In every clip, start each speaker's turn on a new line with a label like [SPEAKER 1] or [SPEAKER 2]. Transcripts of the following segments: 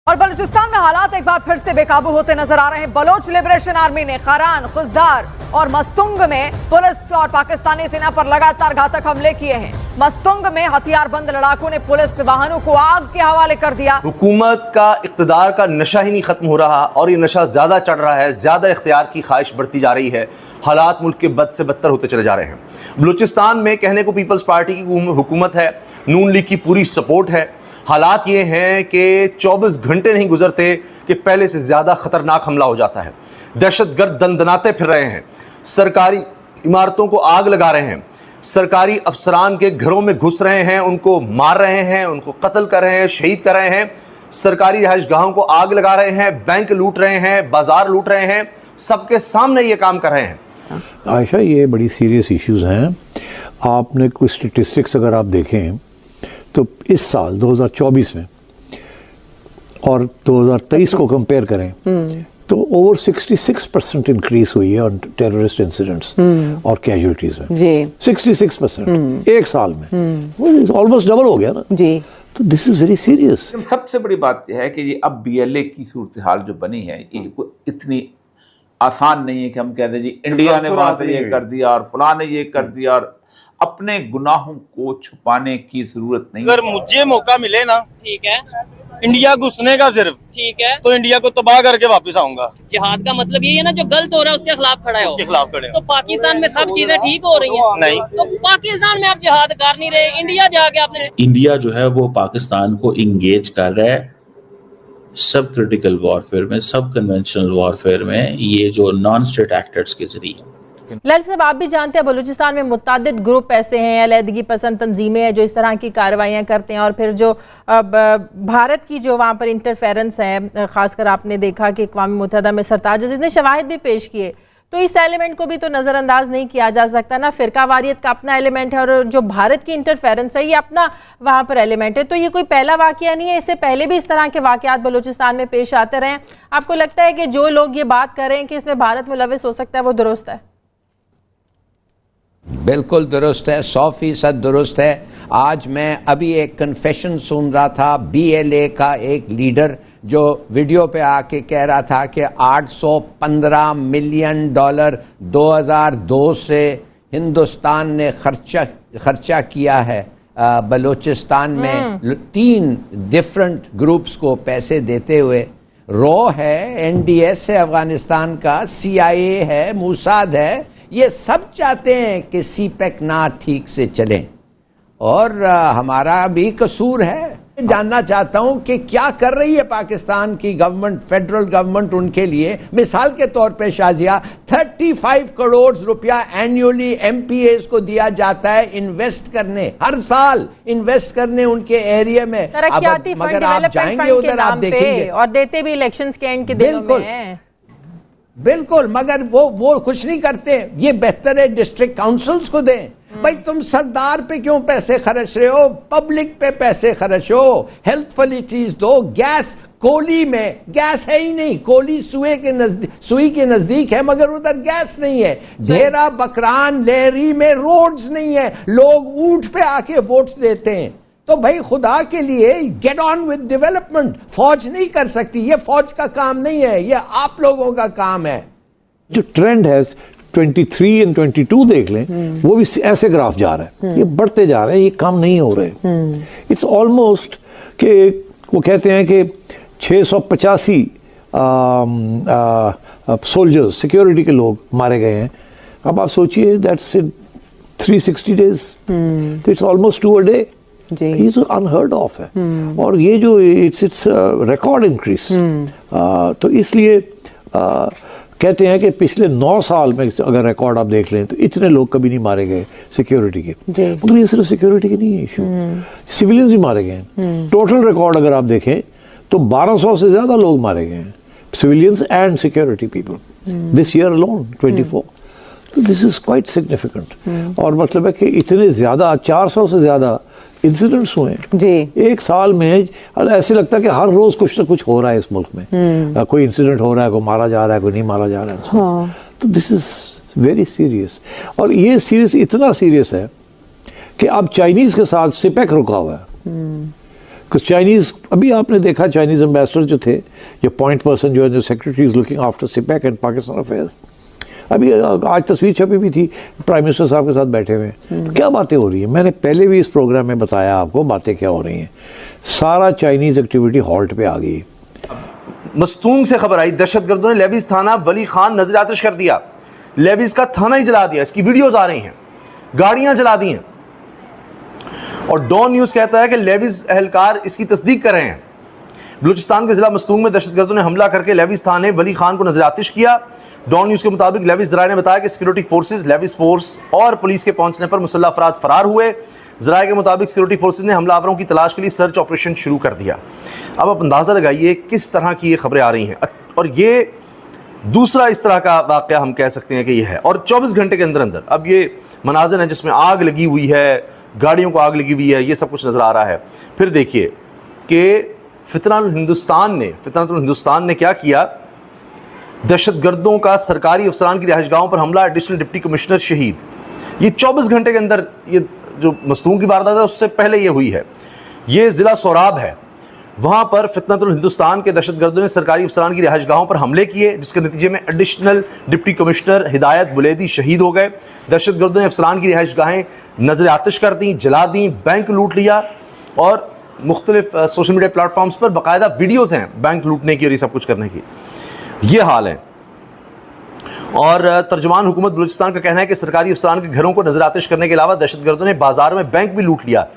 [SPEAKER 1] और बलूचिस्तान में हालात एक बार फिर से बेकाबू होते नजर आ रहे हैं। बलोच लिबरेशन आर्मी ने खारान, खुजदार और मस्तुंग में पुलिस और पाकिस्तानी सेना पर लगातार घातक हमले किए हैं। मस्तुंग में हथियारबंद लड़ाकों ने पुलिस वाहनों को आग के हवाले कर दिया।
[SPEAKER 2] हुकूमत का इक़्तिदार का नशा ही नहीं खत्म हो रहा और ये नशा ज्यादा चढ़ रहा है, ज्यादा इख्तियार की ख्वाहिश बढ़ती जा रही है। हालात मुल्क के बद से बदतर होते चले जा रहे हैं। बलूचिस्तान में कहने को पीपल्स पार्टी की हुकूमत है, नून लीग की पूरी सपोर्ट है। हालात ये हैं कि 24 घंटे नहीं गुजरते कि पहले से ज़्यादा ख़तरनाक हमला हो जाता है। दहशतगर्द दंदनाते फिर रहे हैं, सरकारी इमारतों को आग लगा रहे हैं, सरकारी अफसरान के घरों में घुस रहे हैं, उनको मार रहे हैं, उनको कत्ल कर रहे हैं, शहीद कर रहे हैं, सरकारी रिहाइशगाहों को आग लगा रहे हैं, बैंक लूट रहे हैं, बाजार लूट रहे हैं, सबके सामने ये काम कर रहे हैं।
[SPEAKER 3] आयशा, ये बड़ी सीरियस इश्यूज़ हैं। आपने कुछ स्टेटिस्टिक्स अगर आप देखें तो इस साल 2024 में और 2023 को कंपेयर करें तो ओवर 66% इंक्रीज हुई है ऑन टेररिस्ट इंसिडेंट्स और कैजुअलिटीज में जी। 66% एक साल में, ऑलमोस्ट डबल हो गया ना जी। तो दिस इज वेरी सीरियस।
[SPEAKER 4] सबसे बड़ी बात यह है कि ये अब BLA की सूरत हाल जो बनी है ये इतनी आसान नहीं है कि हम कह दें जी इंडिया ने वहां से ये कर दिया और फलां ने ये कर दिया, और अपने गुनाहों को छुपाने की जरूरत नहीं।
[SPEAKER 5] अगर मुझे मौका मिले ना, ठीक है, इंडिया घुसने का सिर्फ, ठीक है, तो इंडिया को तबाह करके वापस आऊंगा।
[SPEAKER 6] जिहाद का मतलब ये है ना, जो गलत हो रहा है उसके खिलाफ खड़ा है,
[SPEAKER 5] उसके खिलाफ खड़े।
[SPEAKER 6] तो पाकिस्तान में सब चीजें ठीक हो रही हैं
[SPEAKER 5] नहीं,
[SPEAKER 6] तो पाकिस्तान में आप जिहाद कर नहीं रहे, इंडिया जाके आपने
[SPEAKER 7] इंडिया जो है वो पाकिस्तान को इंगेज कर रहा है सब क्रिटिकल वॉरफेयर में, सब कन्वेंशनल वॉरफेयर में, ये जो नॉन स्टेट एक्टर्स के जरिए।
[SPEAKER 8] ललित साहब, आप भी जानते हैं बलूचिस्तान में मुत्तादिद ग्रुप ऐसे हैं, अलहदगी पसंद तंजीमें हैं जो इस तरह की कार्रवाइयाँ करते हैं, और फिर जो भारत की जो वहाँ पर इंटरफेरेंस है, ख़ासकर आपने देखा कि अक़वाम मुत्तहिदा में सरताज अज़ीज़ ने शवाहिद भी पेश किए, तो इस एलिमेंट को भी तो नज़रअंदाज नहीं किया जा सकता ना। फ़िरका वारियत का अपना एलिमेंट है और जो भारत की इंटरफेरेंस है ये अपना वहाँ पर एलिमेंट है। तो ये कोई पहला वाक़या नहीं है, इससे पहले भी इस तरह के वाक़यात बलूचिस्तान में पेश आते रहे। आपको लगता है कि जो लोग ये बात कर रहे हैं कि इसमें भारत मुलविस हो सकता है, वो दुरुस्त है?
[SPEAKER 9] बिल्कुल दुरुस्त है, 100% दुरुस्त है। आज मैं अभी एक कन्फेशन सुन रहा था BLA का एक लीडर जो वीडियो पे आके कह रहा था कि $815 मिलियन 2002 से हिंदुस्तान ने खर्चा किया है बलूचिस्तान में 3 डिफरेंट ग्रुप्स को पैसे देते हुए। रॉ है, NDS है अफगानिस्तान का, CIA है, मूसाद है, ये सब चाहते हैं कि CPEC ना ठीक से चले और हमारा भी कसूर है। जानना चाहता हूं कि क्या कर रही है पाकिस्तान की गवर्नमेंट, फेडरल गवर्नमेंट उनके लिए। मिसाल के तौर पे शाजिया, 35 करोड़ रुपया एनुअली MPAs को दिया जाता है इन्वेस्ट करने, हर साल इन्वेस्ट करने उनके एरिया में।
[SPEAKER 8] मगर आप जाएंगे उधर आप देखेंगे, और देते भी इलेक्शंस के एंड के दिनों में हैं।
[SPEAKER 9] बिल्कुल, मगर वो कुछ नहीं करते। ये बेहतर है डिस्ट्रिक्ट काउंसिल्स को दें। भाई तुम सरदार पे क्यों पैसे खर्च रहे हो, पब्लिक पे पैसे खर्च हो, हेल्थ फैसिलिटीज दो। गैस, कोली में गैस है ही नहीं, कोली सुई के नजदीक है मगर उधर गैस नहीं है। ढेरा बकरान लेहरी में रोड्स नहीं है, लोग ऊंट पे आके वोट्स देते हैं। तो भाई खुदा के लिए गेट ऑन विद डेवलपमेंट। फौज नहीं कर सकती, ये फौज का काम नहीं है, ये आप लोगों का काम है।
[SPEAKER 3] जो ट्रेंड है 23 और 22 देख लें, वो भी ऐसे ग्राफ जा रहा है, ये बढ़ते जा रहे हैं, ये काम नहीं हो रहे। इट्स ऑलमोस्ट कि वो कहते हैं कि 685 सोल्जर्स, सिक्योरिटी के लोग मारे गए हैं। अब आप सोचिए that's in 360 days, it's almost 2 a day। ये तो अनहर्ड ऑफ है, और ये जो इट्स रिकॉर्ड इंक्रीज। तो इसलिए कहते हैं कि पिछले 9 साल में अगर रिकॉर्ड आप देख लें तो इतने लोग कभी नहीं मारे गए सिक्योरिटी के। मगर ये सिर्फ सिक्योरिटी के नहीं है इशू, सिविलियंस भी मारे गए हैं। टोटल रिकॉर्ड अगर आप देखें तो 1200 से ज्यादा लोग मारे गए हैं, civilians and security people, this year alone 24। तो दिस इज क्वाइट सिग्निफिकेंट। और मतलब है कि इतने ज्यादा 400 से ज्यादा इंसिडेंट्स हुए जी एक साल में। ऐसे लगता है कि हर रोज कुछ ना कुछ हो रहा है इस मुल्क में, कोई इंसिडेंट हो रहा है, कोई मारा जा रहा है, कोई नहीं मारा जा रहा है। हाँ। तो दिस इज वेरी सीरियस, और ये सीरियस इतना सीरियस है कि अब चाइनीज के साथ CPEC रुका हुआ है। कुछ चाइनीज़, अभी आपने देखा चाइनीज़ एम्बेसडर जो थे, जो पॉइंट पर्सन जो है, जो secretary is looking after CPEC and Pakistan affairs, अभी आज तस्वीर छपी भी थी प्राइम मिनिस्टर साहब के साथ बैठे हुए। क्या बातें हो रही हैं? मैंने पहले भी इस प्रोग्राम में बताया आपको बातें क्या हो रही हैं। सारा चाइनीज़ एक्टिविटी हॉल्ट पे आ गई।
[SPEAKER 2] मस्तूंग से खबर आई, दहशतगर्दों ने लेविस थाना वली खान नजर आतिश कर दिया, लेविस का थाना ही जला दिया। इसकी वीडियोस आ रही हैं, गाड़ियां जला दी हैं। और डॉन न्यूज कहता है कि लेविस एहलकार इसकी तस्दीक कर रहे हैं। बलूचिस्तान के जिला मस्तूंग में दहशतगर्दों ने हमला करके लेविस थाने वली खान को नजर आतिश किया। डॉन न्यूज के मुताबिक लेविस जराये ने बताया कि सिक्योरिटी फोर्सेज, लेविस फोर्स और पुलिस के पहुंचने पर मुसल्लह अफराद फरार हुए। जराये के मुताबिक सिक्योरिटी फोर्सेज ने हमलावरों की तलाश के लिए सर्च ऑपरेशन शुरू कर दिया। अब आप अंदाज़ा लगाइए किस तरह की ये खबरें आ रही हैं, और ये दूसरा इस तरह का वाक़या हम कह सकते हैं कि ये है। और 24 घंटे के अंदर अंदर अब ये मनाज़िर हैं जिसमें आग लगी हुई है, गाड़ियों को आग लगी हुई है, ये सब कुछ नज़र आ रहा है। फिर देखिए कि फितनातुल हिंदुस्तान ने क्या किया, दहशतगर्दों का सरकारी अफसरान की रिहाइशगाहों पर हमला, एडिशनल डिप्टी कमिश्नर शहीद। ये 24 घंटे के अंदर, ये जो मस्तूंग की वारदात है उससे पहले ये हुई है। ये ज़िला सोराब है, वहाँ पर फितनातुल हिंदुस्तान के दहशतगर्दों ने सरकारी अफसरान की रिहाइशगाहों पर हमले किए, जिसके नतीजे में एडिशनल डिप्टी कमिश्नर हिदायत बुलेदी शहीद हो गए। दहशतगर्दों ने अफसरान की रिहाइशगाहें नजर आतिश कर दी, जला दी, बैंक लूट लिया, और मुख्तलिफ सोशल मीडिया प्लेटफॉर्म्स पर बाकायदा वीडियोज़ हैं बैंक लूटने की और ये सब कुछ करने की। ये हाल है। और तर्जुमान हुकूमत बलूचिस्तान का कहना है कि सरकारी अफसरान के घरों को नजर आतिश करने के अलावा दहशतगर्दों ने बाजार में बैंक भी लूट लिया।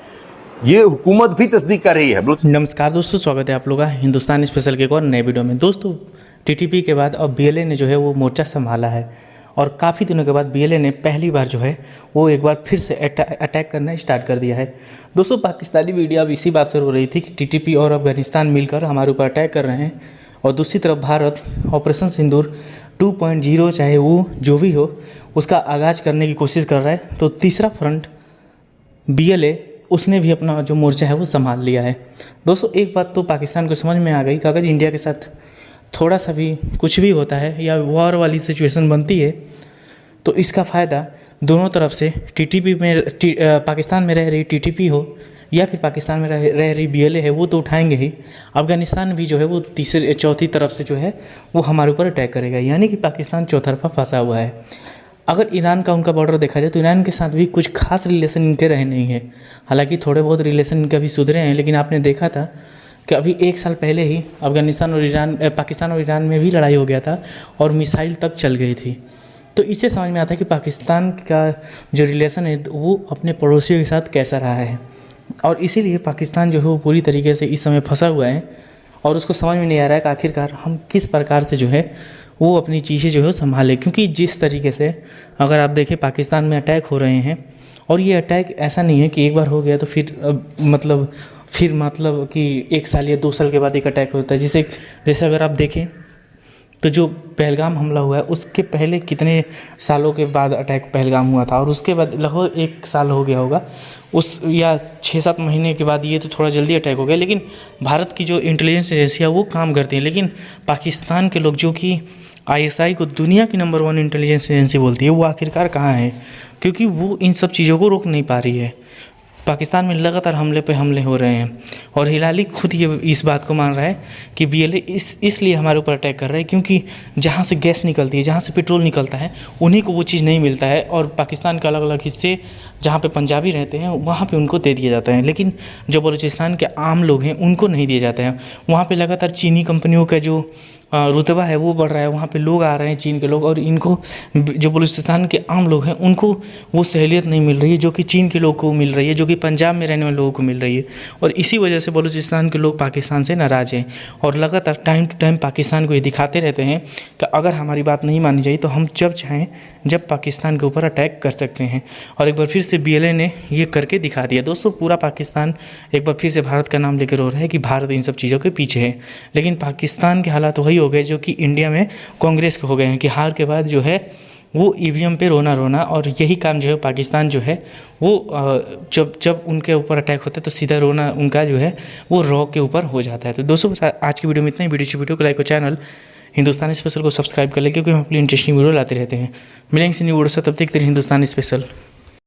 [SPEAKER 2] ये हुकूमत भी तस्दीक कर रही है।
[SPEAKER 10] नमस्कार दोस्तों, स्वागत है आप लोगों का हिंदुस्तान स्पेशल के एक और नए वीडियो में। दोस्तों, टीटीपी के बाद अब बीएलए ने जो है वो मोर्चा संभाला है, और काफ़ी दिनों के बाद बीएलए ने पहली बार जो है वो एक बार फिर से अटैक करना स्टार्ट कर दिया है। दोस्तों, पाकिस्तानी मीडिया अब इसी बात से रो रही थी कि टीटीपी और अफगानिस्तान मिलकर हमारे ऊपर अटैक कर रहे हैं, और दूसरी तरफ भारत ऑपरेशन सिंदूर 2.0 चाहे वो जो भी हो उसका आगाज़ करने की कोशिश कर रहा है। तो तीसरा फ्रंट बीएलए, उसने भी अपना जो मोर्चा है वो संभाल लिया है। दोस्तों, एक बात तो पाकिस्तान को समझ में आ गई कि अगर इंडिया के साथ थोड़ा सा भी कुछ भी होता है या वॉर वाली सिचुएशन बनती है तो इसका फ़ायदा दोनों तरफ से, टीटीपी में पाकिस्तान में रह रही टीटीपी हो या फिर पाकिस्तान में रह रही बीएलए है, वो तो उठाएंगे ही। अफगानिस्तान भी जो है वो तीसरी चौथी तरफ से जो है वो हमारे ऊपर अटैक करेगा, यानी कि पाकिस्तान चौतरफा फंसा हुआ है। अगर ईरान का उनका बॉर्डर देखा जाए तो ईरान के साथ भी कुछ खास रिलेशन इनके रहे नहीं है। हालांकि थोड़े बहुत रिलेशन इनके भी सुधरे हैं, लेकिन आपने देखा था कि अभी 1 साल पहले ही पाकिस्तान और ईरान में भी लड़ाई हो गया था और मिसाइल तक चल गई थी। तो इससे समझ में आता है कि पाकिस्तान का जो रिलेशन है वो अपने पड़ोसियों के साथ कैसा रहा है, और इसीलिए पाकिस्तान जो है वो पूरी तरीके से इस समय फंसा हुआ है, और उसको समझ में नहीं आ रहा है कि आखिरकार हम किस प्रकार से जो है वो अपनी चीज़ें जो है संभाले। क्योंकि जिस तरीके से अगर आप देखें पाकिस्तान में अटैक हो रहे हैं, और ये अटैक ऐसा नहीं है कि एक बार हो गया तो फिर मतलब कि 1 साल या 2 साल के बाद एक अटैक होता है। जैसे अगर आप देखें तो जो पहलगाम हमला हुआ है उसके पहले कितने सालों के बाद अटैक पहलगाम हुआ था, और उसके बाद लगभग 1 साल हो गया होगा उस, या 6-7 महीने के बाद ये तो थोड़ा जल्दी अटैक हो गया। लेकिन भारत की जो इंटेलिजेंस एजेंसियाँ वो काम करती हैं, लेकिन पाकिस्तान के लोग जो कि ISI को दुनिया की नंबर 1 इंटेलिजेंस एजेंसी बोलती है, वो आखिरकार कहाँ है? क्योंकि वो इन सब चीज़ों को रोक नहीं पा रही है। पाकिस्तान में लगातार हमले पे हमले हो रहे हैं, और हिलाली खुद ये इस बात को मान रहा है कि बीएलए इसलिए हमारे ऊपर अटैक कर रहा है क्योंकि जहाँ से गैस निकलती है, जहाँ से पेट्रोल निकलता है, उन्हीं को वो चीज़ नहीं मिलता है, और पाकिस्तान के अलग अलग हिस्से जहाँ पे पंजाबी रहते हैं वहाँ पे उनको दे दिया जाता है, लेकिन जो बलूचिस्तान के आम लोग हैं उनको नहीं दिया जाता है। वहाँ पे लगातार चीनी कंपनियों का जो रुतबा है वो बढ़ रहा है, वहाँ पे लोग आ रहे हैं चीन के लोग, और इनको जो बलूचिस्तान के आम लोग हैं उनको वो सहूलियत नहीं मिल रही है जो कि चीन के लोग को मिल रही है, जो कि पंजाब में रहने वाले लोगों को मिल रही है। और इसी वजह से बलूचिस्तान के लोग पाकिस्तान से नाराज़ हैं, और लगातार टाइम टू टाइम पाकिस्तान को ये दिखाते रहते हैं कि अगर हमारी बात नहीं मानी जाए तो हम जब चाहें जब पाकिस्तान के ऊपर अटैक कर सकते हैं। और एक बार फिर से बीएलए ने ये करके दिखा दिया। दोस्तों, पूरा पाकिस्तान एक बार फिर से भारत का नाम लेकर रो रहा है कि भारत इन सब चीज़ों के पीछे है, लेकिन पाकिस्तान के हालात वही हो गए जो कि इंडिया में कांग्रेस के हो गए हैं कि हार के बाद जो है वो ईवीएम पे रोना, और यही काम जो है पाकिस्तान जो है वो जब उनके ऊपर अटैक होता है तो सीधा रोना उनका जो है वो रॉ के ऊपर हो जाता है। तो दोस्तों, आज की वीडियो में इतना ही। वीडियो को लाइक और चैनल हिंदुस्तानी स्पेशल को सब्सक्राइब कर ले, क्योंकि हम अपनी इंटरेस्टिंग वीडियो लाते रहते हैं। मिलेंगे न्यू वीडियो से, तब तक हिंदुस्तानी स्पेशल।